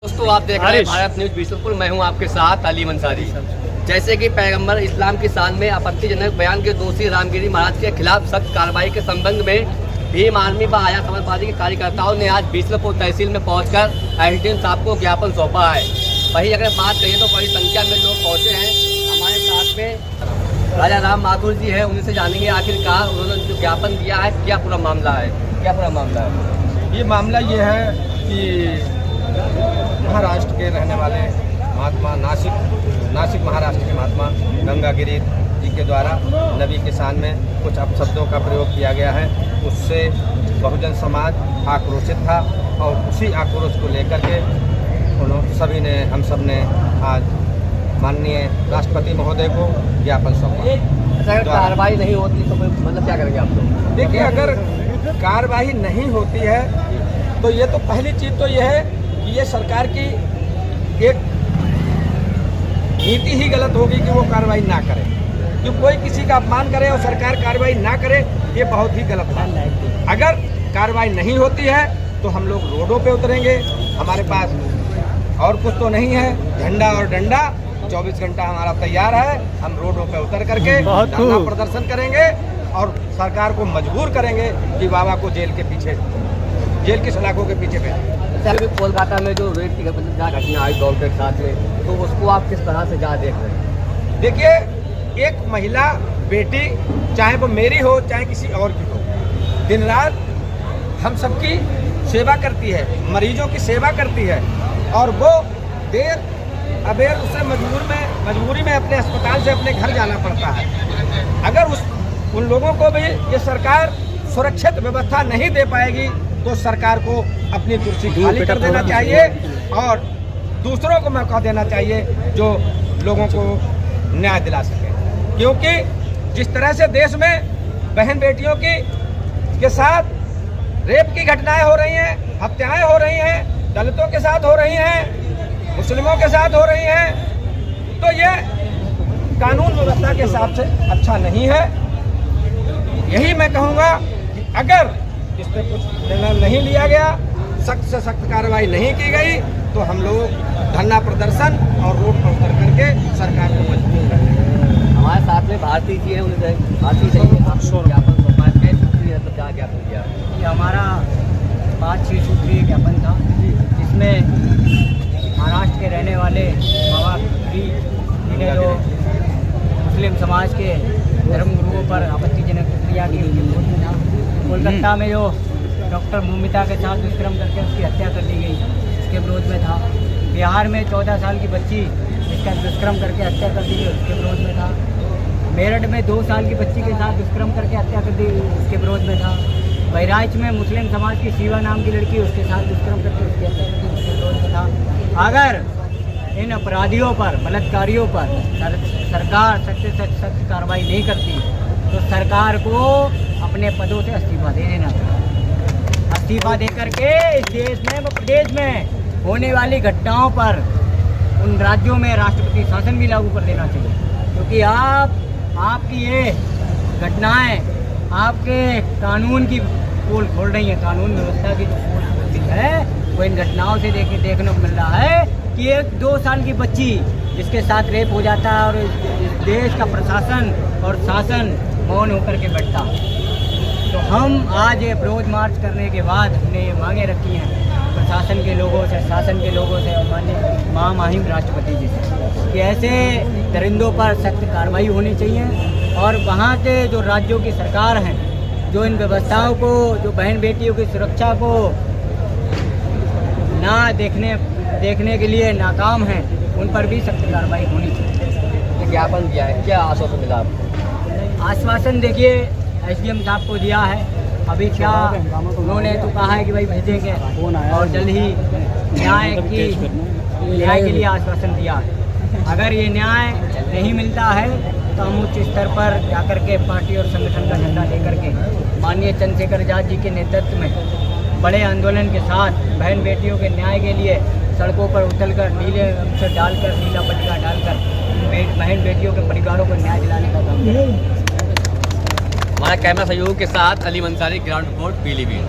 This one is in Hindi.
दोस्तों आप देख रहे हैं भारत न्यूज बिशनपुर। मैं हूं आपके साथ अलीम अंसारी। जैसे कि पैगंबर इस्लाम की शान में आपत्तिजनक बयान के दोषी रामगिरी महाराज के खिलाफ सख्त कार्रवाई के संबंध में भीम आर्मी व आया समाजवादी के कार्यकर्ताओं ने आज बिशनपुर तहसील में पहुंचकर एसडीएम साहब को ज्ञापन सौंपा है। वहीं अगर बात करें तो बड़ी संख्या में लोग पहुंचे हैं। हमारे साथ में राजा राम माथुर जी है, उनसे जानेंगे आखिरकार उन्होंने जो ज्ञापन दिया है क्या पूरा मामला है। क्या पूरा मामला है? ये मामला ये है कि महाराष्ट्र के रहने वाले महात्मा नासिक महाराष्ट्र के महात्मा गंगागिरी जी के द्वारा नबी के शान में कुछ अपशब्दों का प्रयोग किया गया है। उससे बहुजन समाज आक्रोशित था और उसी आक्रोश को लेकर के हम सब ने आज माननीय राष्ट्रपति महोदय को ज्ञापन सौंपा। अगर कार्रवाई नहीं होती तो मतलब क्या करेंगे आप लोग? देखिए, अगर कार्रवाई नहीं होती है तो ये तो पहली चीज़ तो ये है कि ये सरकार की एक नीति ही गलत होगी कि वो कार्रवाई ना करे। कि कोई किसी का अपमान करे और सरकार कार्रवाई ना करे, ये बहुत ही गलत बात है। अगर कार्रवाई नहीं होती है तो हम लोग रोडों पे उतरेंगे। हमारे पास और कुछ तो नहीं है, झंडा और डंडा 24 घंटा हमारा तैयार है। हम रोडों पे उतर करके धरना प्रदर्शन करेंगे और सरकार को मजबूर करेंगे कि बाबा को जेल की सलाखों के पीछे भेजें। कोलकाता में जो रेप की घटना आई दौड़ के साथ में, तो उसको आप किस तरह से जा देख रहे हैं? देखिए, एक महिला बेटी, चाहे वो मेरी हो चाहे किसी और की हो, दिन रात हम सबकी सेवा करती है, मरीजों की सेवा करती है और वो देर अबेर उसे मजबूरी में अपने अस्पताल से अपने घर जाना पड़ता है। अगर उन लोगों को भी ये सरकार सुरक्षित व्यवस्था नहीं दे पाएगी तो सरकार को अपनी कुर्सी खाली कर देना चाहिए और दूसरों को मौका देना चाहिए जो लोगों को न्याय दिला सके। क्योंकि जिस तरह से देश में बहन बेटियों के साथ रेप की घटनाएं हो रही हैं, हत्याएं हो रही हैं, दलितों के साथ हो रही हैं, मुस्लिमों के साथ हो रही हैं, तो ये कानून व्यवस्था के हिसाब से अच्छा नहीं है। यही मैं कहूँगा कि अगर इस पर कुछ निर्णय नहीं लिया गया, सख्त से सख्त कार्रवाई नहीं की गई, तो हम लोग धरना प्रदर्शन और रोड पर उतर करके सरकार को मजबूर करेंगे। हमारे साथ में भारती जी है, उन्हें भारती जी ज्ञापन सौंपा है। तो क्या ज्ञापन दिया? ये हमारा 5-6 सूत्रीय ज्ञापन था, जिसमें महाराष्ट्र के रहने वाले बाबा जिन्हें जो मुस्लिम समाज के धर्म गुरुओं पर आपत्तिजनक प्रक्रिया की कोलकाता में जो डॉक्टर मोमिता के साथ दुष्कर्म करके उसकी हत्या कर दी गई, उसके विरोध में था। बिहार में 14 साल की बच्ची जिसका दुष्कर्म करके हत्या कर दी गई, उसके विरोध में था। मेरठ में 2 साल की बच्ची के साथ दुष्कर्म करके हत्या कर दी गई, उसके विरोध में था। बहराइच में मुस्लिम समाज की शिवा नाम की लड़की, उसके साथ दुष्कर्म करके उसकी हत्या कर दी, उसके विरोध में था। अगर इन अपराधियों पर, बलात्कारियों पर सरकार सख्त कार्रवाई नहीं करती तो सरकार को अपने पदों से इस्तीफा दे देना चाहिए। इस्तीफा दे करके इस देश में व प्रदेश में होने वाली घटनाओं पर उन राज्यों में राष्ट्रपति शासन भी लागू कर देना चाहिए। क्योंकि आपकी ये घटनाएं आपके कानून की पोल खोल रही हैं। कानून व्यवस्था की जो पोल खोलती है वो इन घटनाओं से देखने को मिल रहा है कि एक 2 साल की बच्ची जिसके साथ रेप हो जाता है और इस देश का प्रशासन और शासन मौन होकर के बैठता। तो हम आज ये विरोध मार्च करने के बाद हमने ये मांगे रखी हैं प्रशासन के लोगों से, शासन के लोगों से और माननीय महामहिम राष्ट्रपति जी से कि ऐसे दरिंदों पर सख्त कार्रवाई होनी चाहिए और वहाँ के जो राज्यों की सरकार हैं जो इन व्यवस्थाओं को, जो बहन बेटियों की सुरक्षा को ना देखने के लिए नाकाम हैं, उन पर भी सख्त कार्रवाई होनी चाहिए। ज्ञापन दिया है, क्या आश्वासन मिला आपको? आश्वासन देखिए एसडीएम साहब को दिया है। अभी क्या उन्होंने तो कहा है कि भाई भेजेंगे और जल्द ही न्याय के लिए आश्वासन दिया है। अगर ये न्याय नहीं मिलता है तो हम उच्च स्तर पर जाकर के पार्टी और संगठन का झंडा लेकर के माननीय चंद्रशेखर आजाद जी के नेतृत्व में बड़े आंदोलन के साथ बहन बेटियों के न्याय के लिए सड़कों पर उतरकर नीला पट्टिका डालकर बहन बेटियों के परिवारों को न्याय दिलाने का काम करें। हमारा कैमरा सहयोग के साथ अलीम अंसारी, ग्राउंड रिपोर्ट पीलीभीत।